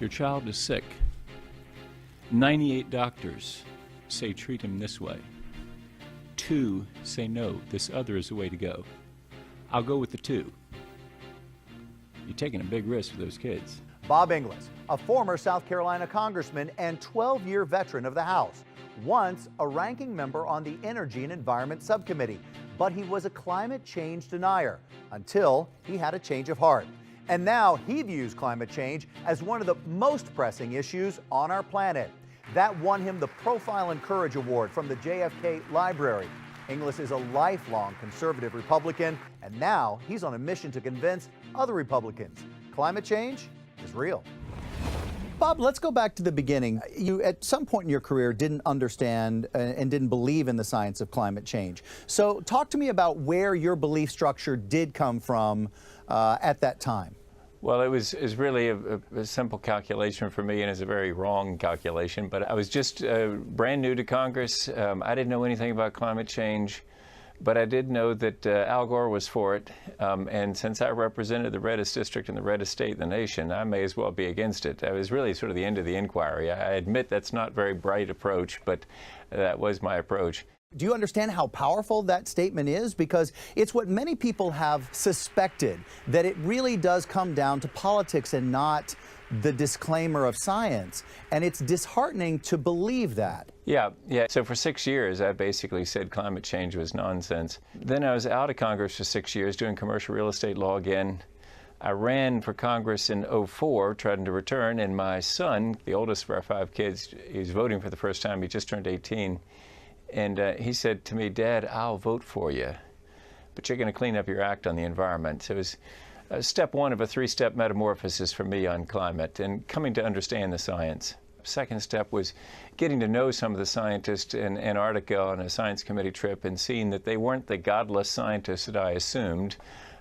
your child is sick, 98 doctors say treat him this way. 2 say no, this other is the way to go. I'll go with the 2. You're taking a big risk for those kids. Bob Inglis, a former South Carolina congressman and 12-year veteran of the House, once a ranking member on the Energy and Environment Subcommittee, but he was a climate change denier until he had a change of heart. And now he views climate change as one of the most pressing issues on our planet. That won him the Profile and Courage Award from the JFK Library. Inglis is a lifelong conservative Republican, and now he's on a mission to convince other Republicans climate change is real. Bob, let's go back to the beginning. You, at some point in your career, didn't understand and didn't believe in the science of climate change. So talk to me about where your belief structure did come from at that time. Well, it was really a simple calculation for me, and it's a very wrong calculation. But I was just brand new to Congress. I didn't know anything about climate change, but I did know that Al Gore was for it. And since I represented the reddest district and the reddest state in the nation, I may as well be against it. It was really sort of the end of the inquiry. I admit that's not a very bright approach, but that was my approach. Do you understand how powerful that statement is? Because it's what many people have suspected, that it really does come down to politics and not the disclaimer of science. And it's disheartening to believe that. Yeah. So for 6 years, I basically said climate change was nonsense. Then I was out of Congress for 6 years doing commercial real estate law again. I ran for Congress in '04, trying to return, and my son, the oldest of our 5 kids, he's voting for the first time. He just turned 18. And he said to me, "Dad, I'll vote for you, but you're going to clean up your act on the environment." So it was step 1 of a 3-step metamorphosis for me on climate and coming to understand the science. Second step was getting to know some of the scientists in Antarctica on a science committee trip and seeing that they weren't the godless scientists that I assumed,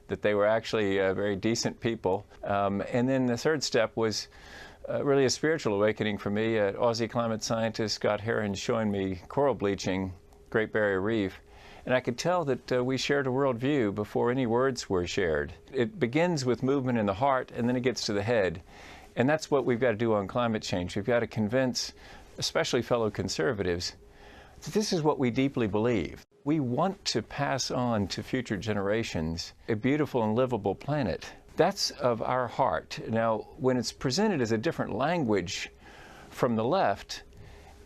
that they were actually very decent people. And then the third step was really a spiritual awakening for me. Aussie climate scientist Scott Heron showing me coral bleaching, Great Barrier Reef, and I could tell that we shared a worldview before any words were shared. It begins with movement in the heart, and then it gets to the head. And that's what we've got to do on climate change. We've got to convince, especially fellow conservatives, that this is what we deeply believe. We want to pass on to future generations a beautiful and livable planet. That's of our heart. Now, when it's presented as a different language from the left,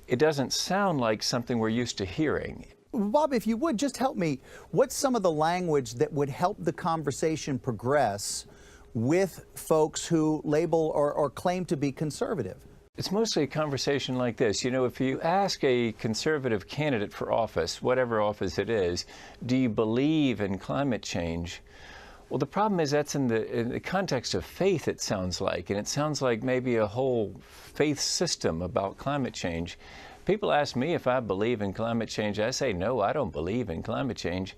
it doesn't sound like something we're used to hearing. Bob, if you would, just help me. What's some of the language that would help the conversation progress with folks who label or claim to be conservative? It's mostly a conversation like this. You know, if you ask a conservative candidate for office, whatever office it is, do you believe in climate change? Well, the problem is that's in the context of faith, it sounds like, and it sounds like maybe a whole faith system about climate change. People ask me if I believe in climate change. I say, no, I don't believe in climate change.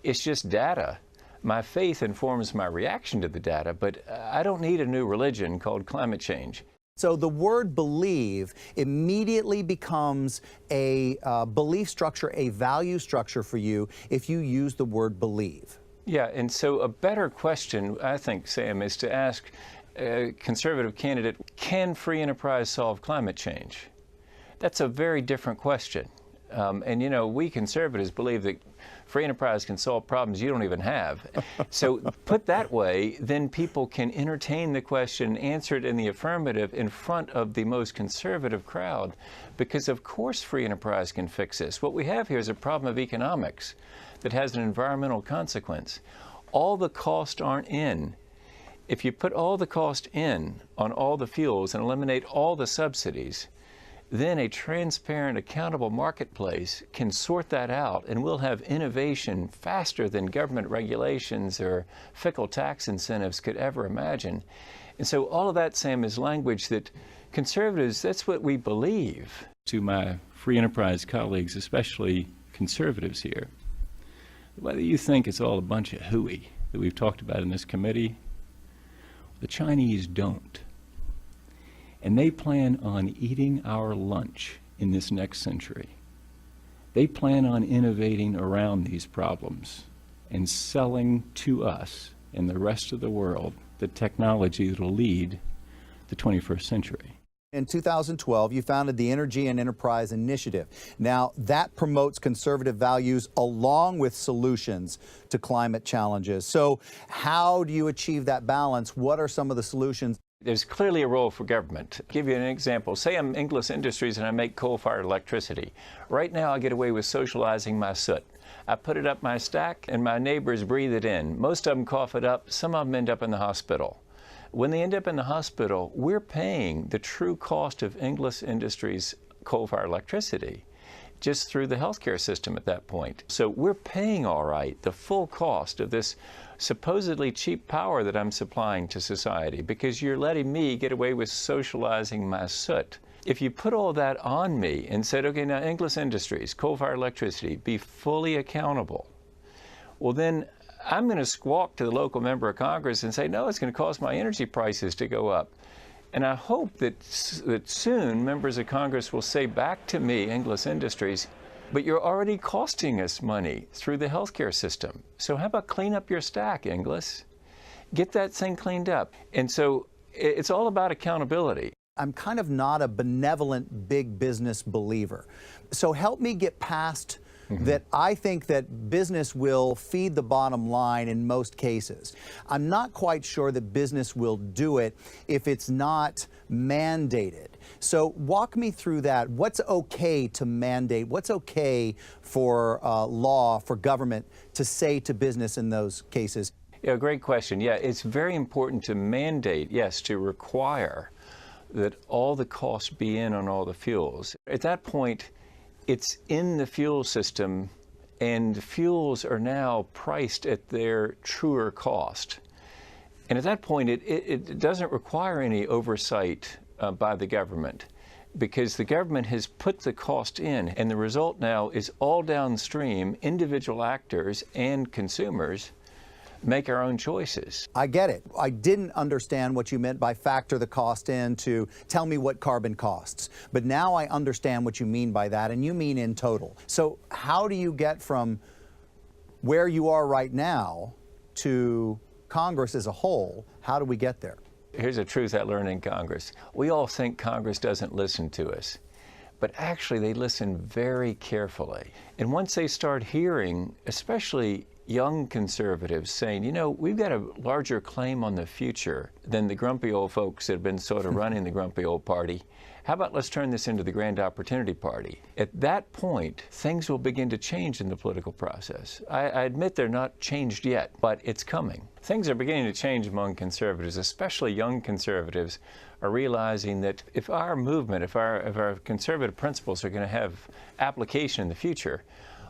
It's just data. My faith informs my reaction to the data, but I don't need a new religion called climate change. So the word believe immediately becomes a belief structure, a value structure for you if you use the word believe. Yeah, and so a better question, I think, Sam, is to ask a conservative candidate, can free enterprise solve climate change? That's a very different question. And, you know, we conservatives believe that free enterprise can solve problems you don't even have. So put that way, then people can entertain the question, answer it in the affirmative in front of the most conservative crowd, because of course free enterprise can fix this. What we have here is a problem of economics that has an environmental consequence. All the costs aren't in. If you put all the cost in on all the fuels and eliminate all the subsidies, then a transparent, accountable marketplace can sort that out, and we'll have innovation faster than government regulations or fickle tax incentives could ever imagine. And so all of that, Sam, is language that conservatives, that's what we believe. To my free enterprise colleagues, especially conservatives here, whether you think it's all a bunch of hooey that we've talked about in this committee, the Chinese don't. And they plan on eating our lunch in this next century. They plan on innovating around these problems and selling to us and the rest of the world the technology that will lead the 21st century. In 2012, you founded the Energy and Enterprise Initiative. Now, that promotes conservative values along with solutions to climate challenges. So how do you achieve that balance? What are some of the solutions? There's clearly a role for government. I'll give you an example. Say I'm Inglis Industries and I make coal-fired electricity. Right now I get away with socializing my soot. I put it up my stack and my neighbors breathe it in. Most of them cough it up. Some of them end up in the hospital. When they end up in the hospital, we're paying the true cost of Inglis Industries coal-fired electricity just through the healthcare system at that point. So we're paying, all right, the full cost of this supposedly cheap power that I'm supplying to society because you're letting me get away with socializing my soot. If you put all that on me and said, okay, now Inglis Industries, coal-fired electricity, be fully accountable, well then I'm going to squawk to the local member of Congress and say, no, it's going to cause my energy prices to go up. And I hope that soon members of Congress will say back to me, Inglis Industries, but you're already costing us money through the healthcare system. So how about clean up your stack, Inglis? Get that thing cleaned up. And so it's all about accountability. I'm kind of not a benevolent big business believer. So help me get past that. I think that business will feed the bottom line in most cases. I'm not quite sure that business will do it if it's not mandated. So walk me through that. What's okay to mandate? What's okay for law, for government to say to business in those cases? Yeah, great question. Yeah, it's very important to mandate, yes, to require that all the costs be in on all the fuels. At that point, it's in the fuel system, and the fuels are now priced at their truer cost. And at that point, it doesn't require any oversight by the government because the government has put the cost in, and the result now is all downstream, individual actors and consumers make our own choices. I get it. I didn't understand what you meant by factor the cost in to tell me what carbon costs. But now I understand what you mean by that, and you mean in total. So how do you get from where you are right now to Congress as a whole? How do we get there? Here's a truth I learned in Congress. We all think Congress doesn't listen to us, but actually they listen very carefully. And once they start hearing, especially young conservatives saying, you know, we've got a larger claim on the future than the grumpy old folks that have been sort of running the grumpy old party. How about let's turn this into the grand opportunity party? At that point, things will begin to change in the political process. I admit they're not changed yet, but it's coming. Things are beginning to change among conservatives, especially young conservatives are realizing that if our movement, if our conservative principles are going to have application in the future,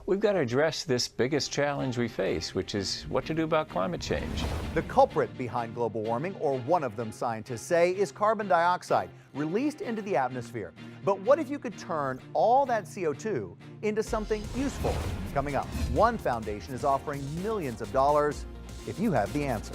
we've got to address this biggest challenge we face, which is what to do about climate change. The culprit behind global warming, or one of them scientists say, is carbon dioxide released into the atmosphere. But what if you could turn all that CO2 into something useful? Coming up, one foundation is offering millions of dollars if you have the answer.